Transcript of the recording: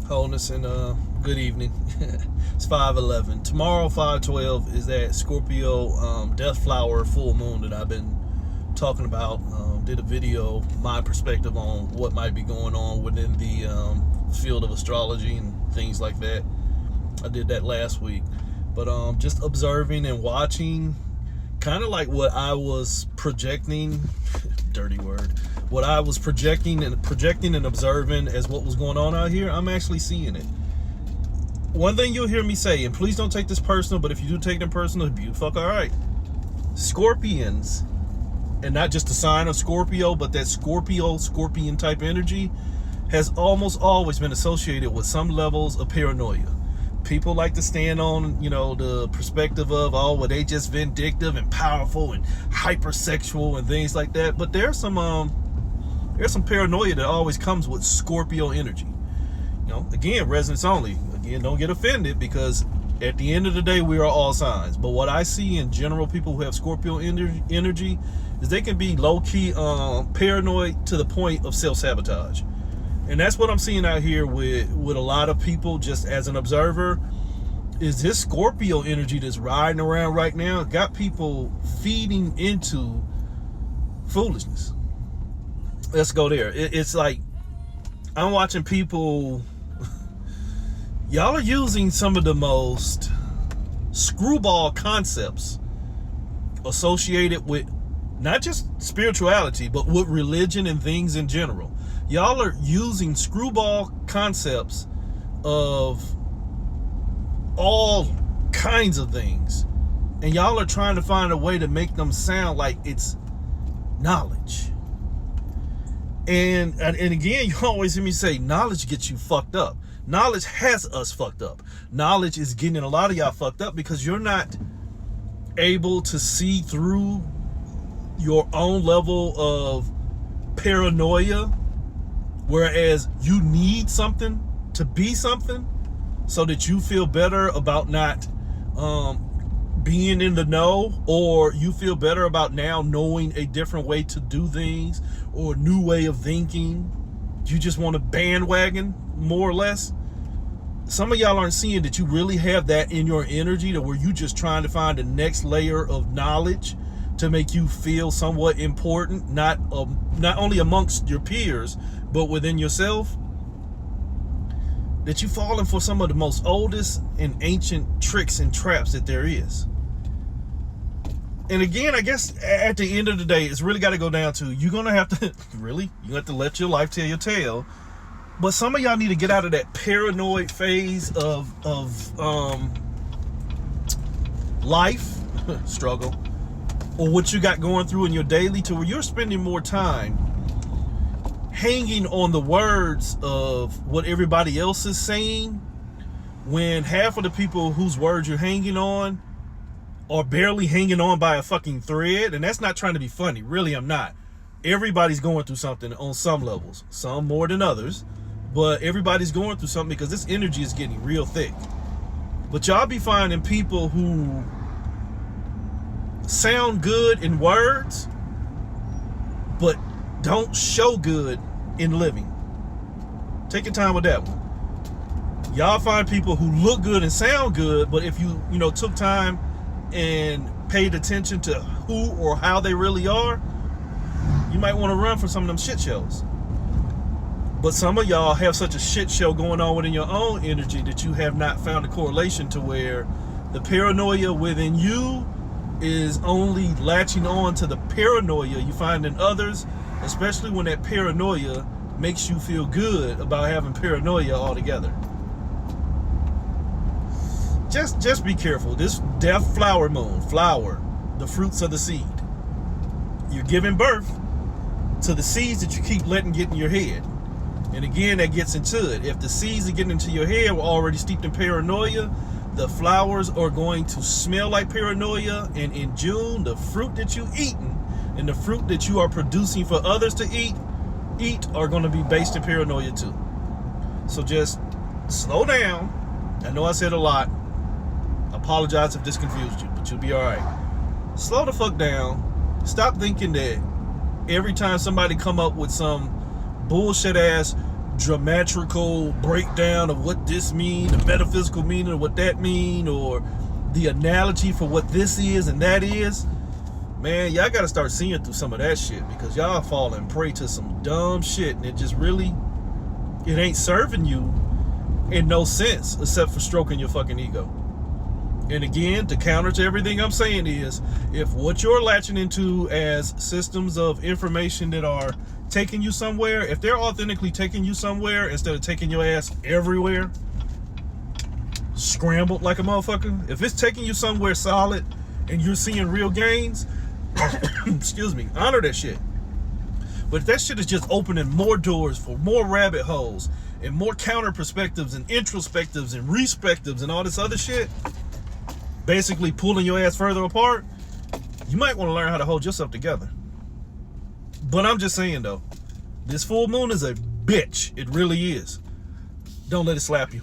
Wholeness and good evening. It's 5:11. Tomorrow, 5:12 is that Scorpio Death Flower full moon that I've been talking about. Did a video, my perspective on what might be going on within the field of astrology and things like that. I did that last week, but just observing and watching, kind of like what I was projecting. Dirty word. What I was projecting and observing as what was going on out here, I'm actually seeing it. One thing you'll hear me say, and please don't take this personal, but if you do take them personal, you fuck all right. Scorpions, and not just the sign of Scorpio, but that scorpion type energy has almost always been associated with some levels of paranoia. People like to stand on, the perspective of, well, they just vindictive and powerful and hypersexual and things like that. But there's some paranoia that always comes with Scorpio energy. Again, resonance only. Again, don't get offended, because at the end of the day, we are all signs. But what I see in general, people who have Scorpio energy, is they can be low-key paranoid to the point of self-sabotage. And that's what I'm seeing out here with a lot of people, just as an observer, is this Scorpio energy that's riding around right now got people feeding into foolishness. Let's go there. It's like, I'm watching people, y'all are using some of the most screwball concepts associated with not just spirituality, but with religion and things in general. Y'all are using screwball concepts of all kinds of things, and y'all are trying to find a way to make them sound like it's knowledge. And again, you always hear me say, knowledge gets you fucked up. Knowledge has us fucked up. Knowledge is getting a lot of y'all fucked up because you're not able to see through your own level of paranoia. Whereas you need something to be something so that you feel better about not being in the know, or you feel better about now knowing a different way to do things or a new way of thinking. You just want to bandwagon, more or less. Some of y'all aren't seeing that you really have that in your energy, to where you just trying to find the next layer of knowledge to make you feel somewhat important, not only amongst your peers, but within yourself. That you've fallen for some of the most oldest and ancient tricks and traps that there is. And again, I guess at the end of the day, it's really got to go down to, you're gonna have to you have to let your life tell your tale. But some of y'all need to get out of that paranoid phase of life struggle, or what you got going through in your daily, to where you're spending more time hanging on the words of what everybody else is saying, when half of the people whose words you're hanging on are barely hanging on by a fucking thread. And that's not trying to be funny. Really, I'm not. Everybody's going through something on some levels, some more than others, but everybody's going through something, because this energy is getting real thick. But y'all be finding people who sound good in words, but don't show good in living. Take your time with that one. Y'all find people who look good and sound good, but if you took time and paid attention to who or how they really are, you might want to run from some of them shit shows. But some of y'all have such a shit show going on within your own energy that you have not found a correlation to where the paranoia within you is only latching on to the paranoia you find in others, especially when that paranoia makes you feel good about having paranoia altogether. Just be careful. This death flower moon, flower, the fruits of the seed. You're giving birth to the seeds that you keep letting get in your head. And again, that gets into it. If the seeds that get into your head were already steeped in paranoia, the flowers are going to smell like paranoia. And in June, the fruit that you eating and the fruit that you are producing for others to eat are going to be based in paranoia too. So just slow down. I know I said a lot. Apologize if this confused you, but you'll be all right. Slow the fuck down. Stop thinking that every time somebody come up with some bullshit ass dramatical breakdown of what this mean, the metaphysical meaning of what that mean, or the analogy for what this is and that is, man, y'all gotta start seeing through some of that shit, because y'all falling prey to some dumb shit, and it just really, it ain't serving you in no sense except for stroking your fucking ego. And again, to counter to everything I'm saying is, if what you're latching into as systems of information that are taking you somewhere, if they're authentically taking you somewhere instead of taking your ass everywhere, scrambled like a motherfucker, if it's taking you somewhere solid and you're seeing real gains, excuse me, honor that shit. But if that shit is just opening more doors for more rabbit holes and more counter perspectives and introspectives and respectives and all this other shit, basically pulling your ass further apart, you might want to learn how to hold yourself together. But I'm just saying though, this full moon is a bitch. It really is. Don't let it slap you.